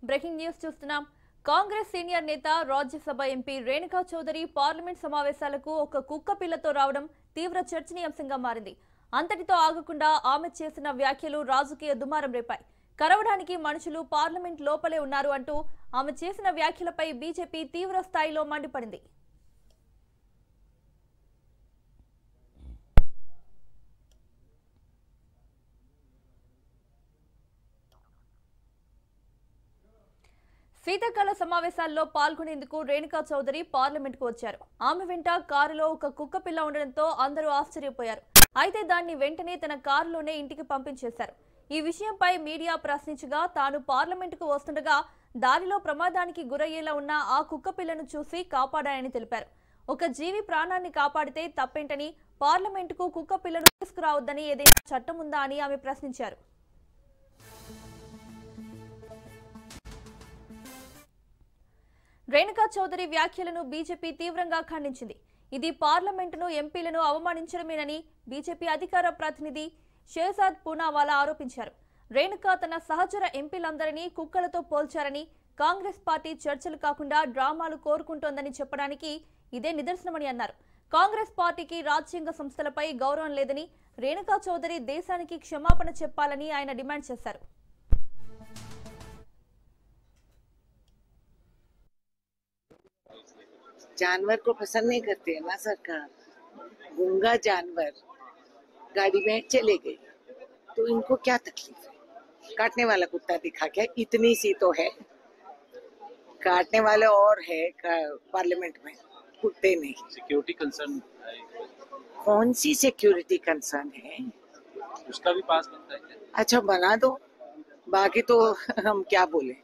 Breaking news చూస్తున్నాం. Congress senior నేత Rajya Sabha MP Renuka Chowdary parliament సమావేశాలకు ఒక కుక్క పిల్లతో రావడం తీవ్ర చర్చనీయాంశంగా మారింది. అంతటితో ఆగకుండా ఆమె చేసిన వ్యాఖ్యలు రాజకీయ దుమారం రేపాయి. కరవడానికి మనుషులు పార్లమెంట్ లోపలే ఉన్నారు అంటూ ఆమె చేసిన వ్యాఖ్యలపై బీజేపీ తీవ్ర స్థాయిలో మండిపడింది. శీతాకాల సమావేశాల్లో పాల్గొనేందుకు రేణుకా చౌదరి పార్లమెంట్కు వచ్చారు. ఆమె వెంట కారులో ఒక కుక్క పిల్ల ఉండడంతో అందరూ ఆశ్చర్యపోయారు. అయితే దాన్ని వెంటనే తన కారులోనే ఇంటికి పంపించేశారు. ఈ విషయంపై మీడియా ప్రశ్నించగా తాను పార్లమెంటుకు వస్తుండగా దారిలో ప్రమాదానికి గురయ్యేలా ఉన్న ఆ కుక్క పిల్లను చూసి కాపాడానని తెలిపారు. ఒక జీవి ప్రాణాన్ని కాపాడితే తప్పేంటని, పార్లమెంటుకు కుక్క పిల్లను తీసుకురావద్దని ఏదైనా చట్టం ఉందా అని ఆమె ప్రశ్నించారు. రేణుకా చౌదరి వ్యాఖ్యలను బీజేపీ తీవ్రంగా ఖండించింది. ఇది పార్లమెంటును, ఎంపీలను అవమానించడమేనని బీజేపీ అధికార ప్రతినిధి షేజాద్ పూనావాలా ఆరోపించారు. రేణుకా తన సహచర ఎంపీలందరినీ కుక్కలతో పోల్చారని, కాంగ్రెస్ పార్టీ చర్చలు కాకుండా డ్రామాలు కోరుకుంటోందని చెప్పడానికి ఇదే నిదర్శనమని అన్నారు. కాంగ్రెస్ పార్టీకి రాజ్యాంగ సంస్థలపై గౌరవం లేదని, రేణుకా చౌదరి దేశానికి క్షమాపణ చెప్పాలని ఆయన డిమాండ్ చేశారు. जानवर को पसंद नहीं करती है ना सरकार। गूंगा जानवर गाड़ी में चले गए तो इनको क्या तकलीफ है? काटने वाला कुत्ता दिखा क्या? इतनी सी तो है, काटने वाले और है पार्लियामेंट में, कुत्ते नहीं। सिक्योरिटी कंसर्न कौन सी सिक्योरिटी कंसर्न है? उसका भी पास बनता है क्या? अच्छा बना दो, बाकी तो हम क्या बोले।